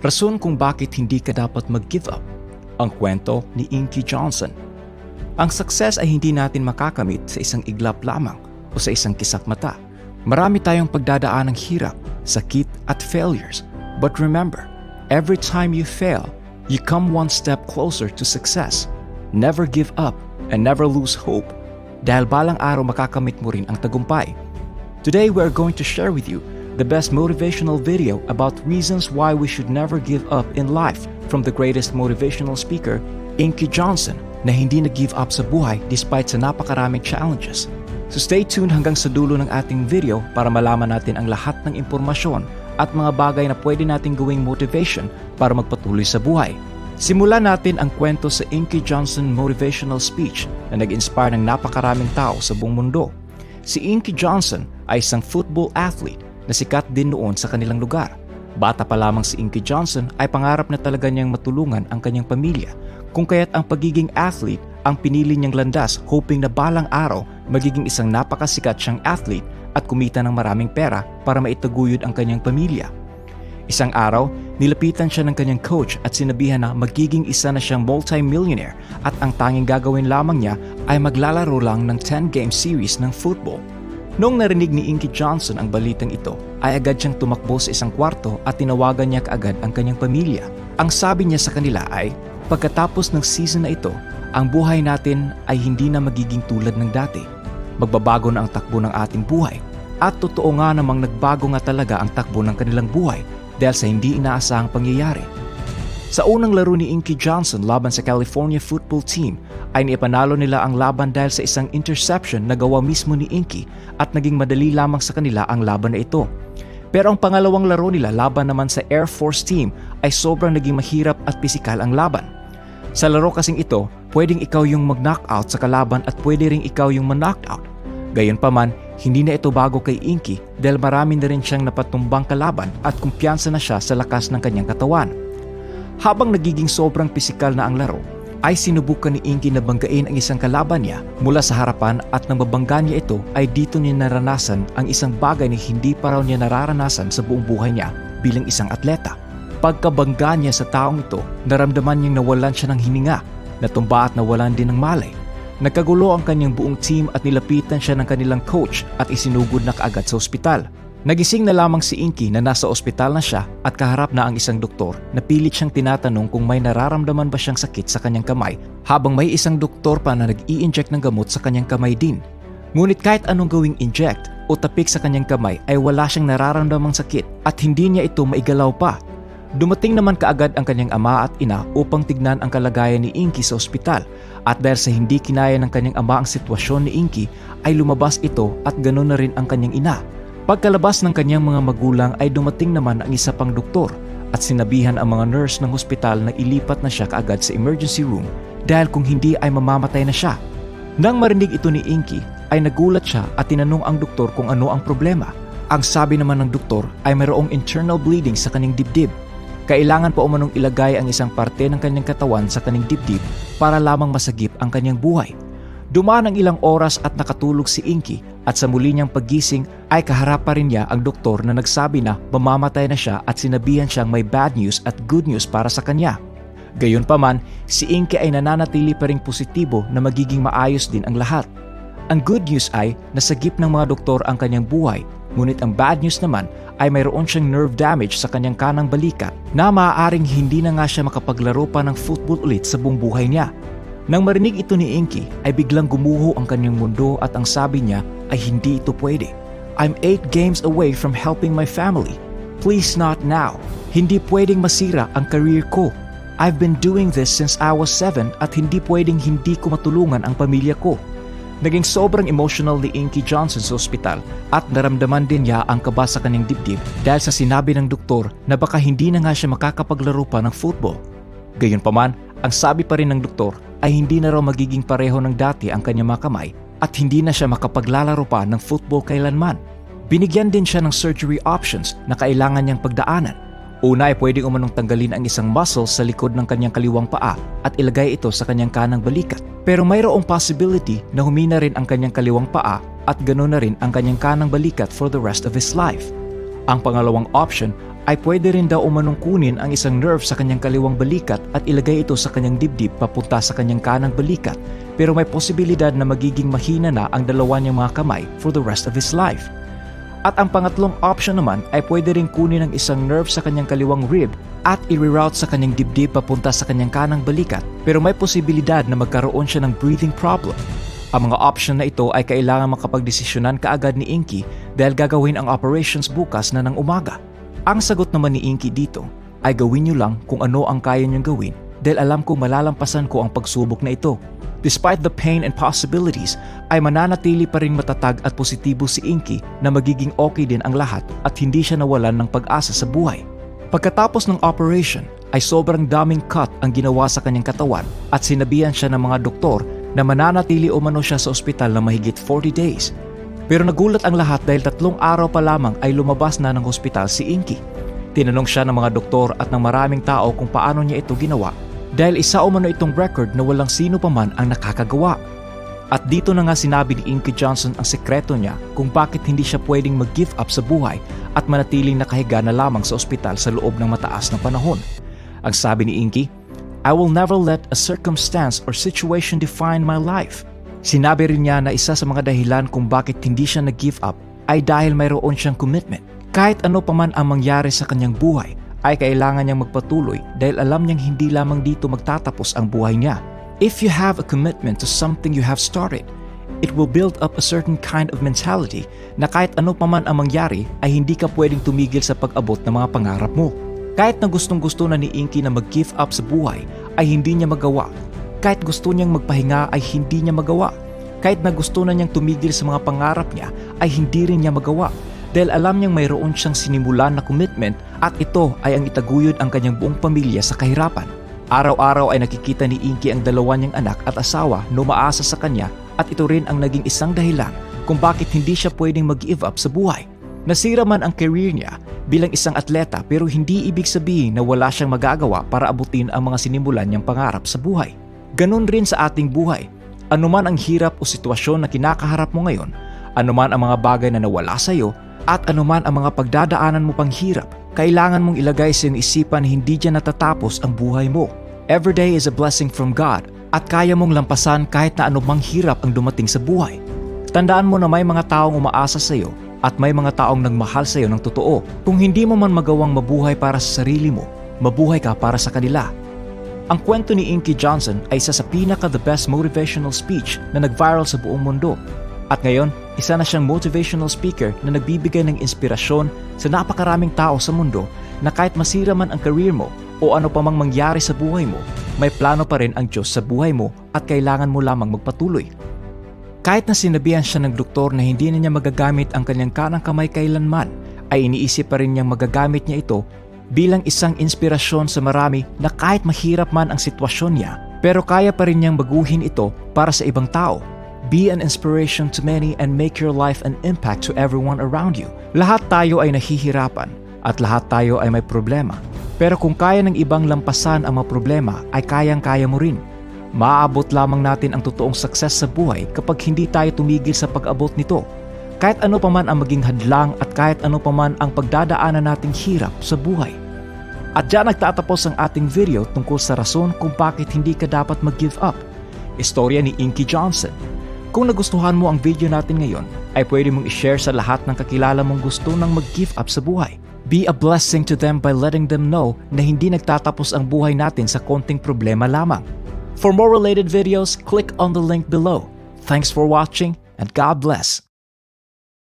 Rason kung bakit hindi ka dapat mag-give up. Ang kwento ni Inky Johnson. Ang success ay hindi natin makakamit sa isang iglap lamang o sa isang kisap mata. Marami tayong pagdadaan ng hirap, sakit at failures. But remember, every time you fail, you come one step closer to success. Never give up and never lose hope dahil balang araw makakamit mo rin ang tagumpay. Today we are going to share with you the best motivational video about reasons why we should never give up in life from the greatest motivational speaker, Inky Johnson, na hindi nag-give up sa buhay despite sa napakaraming challenges. So stay tuned hanggang sa dulo ng ating video para malaman natin ang lahat ng impormasyon at mga bagay na pwede nating gawing motivation para magpatuloy sa buhay. Simulan natin ang kwento sa Inky Johnson motivational speech na nag-inspire ng napakaraming tao sa buong mundo. Si Inky Johnson ay isang football athlete na sikat din noon sa kanilang lugar. Bata pa lamang si Inky Johnson ay pangarap na talaga niyang matulungan ang kanyang pamilya, kung kaya't ang pagiging athlete ang pinili niyang landas, hoping na balang araw magiging isang napakasikat siyang athlete at kumita ng maraming pera para maitaguyod ang kanyang pamilya. Isang araw, nilapitan siya ng kanyang coach at sinabihan na magiging isa na siyang multi-millionaire at ang tanging gagawin lamang niya ay maglalaro lang ng 10-game series ng football. Noong narinig ni Inky Johnson ang balitang ito, ay agad siyang tumakbo sa isang kwarto at tinawagan niya kaagad ang kanyang pamilya. Ang sabi niya sa kanila ay, pagkatapos ng season na ito, ang buhay natin ay hindi na magiging tulad ng dati. Magbabago na ang takbo ng ating buhay. At totoo nga namang nagbago nga talaga ang takbo ng kanilang buhay dahil sa hindi inaasahang pangyayari. Sa unang laro ni Inky Johnson laban sa California football team, ay naipanalo nila ang laban dahil sa isang interception na gawa mismo ni Inky at naging madali lamang sa kanila ang laban na ito. Pero ang pangalawang laro nila laban naman sa Air Force team ay sobrang naging mahirap at pisikal ang laban. Sa laro kasing ito, pwedeng ikaw yung mag-knockout sa kalaban at pwede ring ikaw yung ma-knockout. Gayunpaman, hindi na ito bago kay Inky dahil marami na rin siyang napatumbang kalaban at kumpiyansa na siya sa lakas ng kanyang katawan. Habang nagiging sobrang pisikal na ang laro, ay sinubukan ni Inky na banggain ang isang kalaban niya mula sa harapan at nang mabangga niya ito ay dito niya naranasan ang isang bagay na hindi pa raw niya nararanasan sa buong buhay niya bilang isang atleta. Pagkabangga niya sa taong ito, naramdaman niyang nawalan siya ng hininga, natumba at nawalan din ng malay. Nagkagulo ang kanyang buong team at nilapitan siya ng kanilang coach at isinugod na kaagad sa ospital. Nagising na lamang si Inky na nasa ospital na siya at kaharap na ang isang doktor na pilit siyang tinatanong kung may nararamdaman ba siyang sakit sa kanyang kamay habang may isang doktor pa na nag-i-inject ng gamot sa kanyang kamay din. Ngunit kahit anong gawing inject o tapik sa kanyang kamay ay wala siyang nararamdamang sakit at hindi niya ito maigalaw pa. Dumating naman kaagad ang kanyang ama at ina upang tignan ang kalagayan ni Inky sa ospital at dahil sa hindi kinaya ng kanyang ama ang sitwasyon ni Inky ay lumabas ito at ganoon na rin ang kanyang ina. Pagkalabas ng kanyang mga magulang ay dumating naman ang isa pang doktor at sinabihan ang mga nurse ng hospital na ilipat na siya kaagad sa emergency room dahil kung hindi ay mamamatay na siya. Nang marinig ito ni Inky ay nagulat siya at tinanong ang doktor kung ano ang problema. Ang sabi naman ng doktor ay mayroong internal bleeding sa kanyang dibdib. Kailangan pa umanong ilagay ang isang parte ng kanyang katawan sa kanyang dibdib para lamang masagip ang kanyang buhay. Dumaan ang ilang oras at nakatulog si Inky at sa muli niyang paggising ay kaharap pa rin niya ang doktor na nagsabi na mamamatay na siya at sinabihan siyang may bad news at good news para sa kanya. Gayunpaman, si Inky ay nananatili pa ring positibo na magiging maayos din ang lahat. Ang good news ay nasagip ng mga doktor ang kanyang buhay, ngunit ang bad news naman ay mayroon siyang nerve damage sa kanyang kanang balikat na maaaring hindi na nga siya makapaglaro pa ng football ulit sa buong buhay niya. Nang marinig ito ni Inky ay biglang gumuho ang kanyang mundo at ang sabi niya ay hindi ito pwede. I'm 8 games away from helping my family. Please not now. Hindi pwedeng masira ang career ko. I've been doing this since I was 7 at hindi pwedeng hindi ko matulungan ang pamilya ko. Naging sobrang emotional ni Inky Johnson sa ospital at naramdaman din niya ang kaba sa kanyang dibdib dahil sa sinabi ng doktor na baka hindi na nga siya makakapaglaro pa ng football. Gayunpaman, ang sabi pa rin ng doktor ay hindi na raw magiging pareho ng dati ang kanyang mga kamay at hindi na siya makapaglalaro pa ng football kailanman. Binigyan din siya ng surgery options na kailangan niyang pagdaanan. Una ay pwedeng umanong tanggalin ang isang muscle sa likod ng kanyang kaliwang paa at ilagay ito sa kanyang kanang balikat. Pero mayroong possibility na humina rin ang kanyang kaliwang paa at ganoon na rin ang kanyang kanang balikat for the rest of his life. Ang pangalawang option ay pwede rin daw umanong kunin ang isang nerve sa kanyang kaliwang balikat at ilagay ito sa kanyang dibdib papunta sa kanyang kanang balikat, pero may posibilidad na magiging mahina na ang dalawa niyang mga kamay for the rest of his life. At ang pangatlong option naman ay pwede rin kunin ang isang nerve sa kanyang kaliwang rib at i-reroute sa kanyang dibdib papunta sa kanyang kanang balikat, pero may posibilidad na magkaroon siya ng breathing problem. Ang mga option na ito ay kailangan makapagdesisyonan kaagad ni Inky dahil gagawin ang operations bukas na ng umaga. Ang sagot naman ni Inky dito ay gawin niyo lang kung ano ang kaya niyong gawin dahil alam ko malalampasan ko ang pagsubok na ito. Despite the pain and possibilities, ay mananatili pa rin matatag at positibo si Inky na magiging okay din ang lahat at hindi siya nawalan ng pag-asa sa buhay. Pagkatapos ng operation, ay sobrang daming cut ang ginawa sa kanyang katawan at sinabihan siya ng mga doktor na mananatili umano siya sa ospital na mahigit 40 days. Pero nagulat ang lahat dahil 3 araw pa lamang ay lumabas na ng ospital si Inky. Tinanong siya ng mga doktor at ng maraming tao kung paano niya ito ginawa dahil isa umano itong record na walang sino pa man ang nakakagawa. At dito na nga sinabi ni Inky Johnson ang sekreto niya kung bakit hindi siya pwedeng mag-give up sa buhay at manatiling nakahiga na lamang sa ospital sa loob ng mataas na panahon. Ang sabi ni Inky, "I will never let a circumstance or situation define my life." Sinabi rin niya na isa sa mga dahilan kung bakit hindi siya nag-give up ay dahil mayroon siyang commitment. Kahit ano pa man ang mangyari sa kanyang buhay, ay kailangan niyang magpatuloy dahil alam niyang hindi lamang dito magtatapos ang buhay niya. If you have a commitment to something you have started, it will build up a certain kind of mentality na kahit ano pa man ang mangyari ay hindi ka pwedeng tumigil sa pag-abot ng mga pangarap mo. Kahit na gustong-gusto na ni Inky na mag-give up sa buhay ay hindi niya magawa. Kahit gusto niyang magpahinga ay hindi niya magawa. Kahit na gusto na niyang tumigil sa mga pangarap niya ay hindi rin niya magawa dahil alam niyang mayroon siyang sinimulan na commitment at ito ay ang itaguyod ang kanyang buong pamilya sa kahirapan. Araw-araw ay nakikita ni Inky ang dalawa niyang anak at asawa na umaasa sa kanya at ito rin ang naging isang dahilan kung bakit hindi siya pwedeng mag-give up sa buhay. Nasira man ang career niya bilang isang atleta pero hindi ibig sabihin na wala siyang magagawa para abutin ang mga sinimulan niyang pangarap sa buhay. Ganon rin sa ating buhay. Anuman ang hirap o sitwasyon na kinakaharap mo ngayon, anuman ang mga bagay na nawala sa iyo, at anuman ang mga pagdadaanan mo pang hirap, kailangan mong ilagay sa iyong isipan na hindi dyan natatapos ang buhay mo. Every day is a blessing from God at kaya mong lampasan kahit na anumang hirap ang dumating sa buhay. Tandaan mo na may mga taong umaasa sa iyo at may mga taong nagmahal sa iyo ng totoo. Kung hindi mo man magawang mabuhay para sa sarili mo, mabuhay ka para sa kanila. Ang kwento ni Inky Johnson ay isa sa pinaka-the best motivational speech na nag-viral sa buong mundo. At ngayon, isa na siyang motivational speaker na nagbibigay ng inspirasyon sa napakaraming tao sa mundo na kahit masira man ang career mo o ano pa mang mangyari sa buhay mo, may plano pa rin ang Diyos sa buhay mo at kailangan mo lamang magpatuloy. Kahit na sinabihan siya ng doktor na hindi na niya magagamit ang kanyang kanang kamay kailanman, ay iniisip pa rin niyang magagamit niya ito bilang isang inspirasyon sa marami na kahit mahirap man ang sitwasyon niya, pero kaya pa rin niyang baguhin ito para sa ibang tao. Be an inspiration to many and make your life an impact to everyone around you. Lahat tayo ay nahihirapan at lahat tayo ay may problema. Pero kung kaya ng ibang lampasan ang mga problema, ay kayang-kaya mo rin. Maaabot lamang natin ang totoong success sa buhay kapag hindi tayo tumigil sa pag-abot nito. Kahit ano pa man ang maging hadlang at kahit ano pa man ang pagdadaanan nating hirap sa buhay. At dyan nagtatapos ang ating video tungkol sa rason kung bakit hindi ka dapat mag-give up. Istorya ni Inky Johnson. Kung nagustuhan mo ang video natin ngayon, ay pwede mong i-share sa lahat ng kakilala mong gusto nang mag-give up sa buhay. Be a blessing to them by letting them know na hindi nagtatapos ang buhay natin sa konting problema lamang. For more related videos, click on the link below. Thanks for watching and God bless.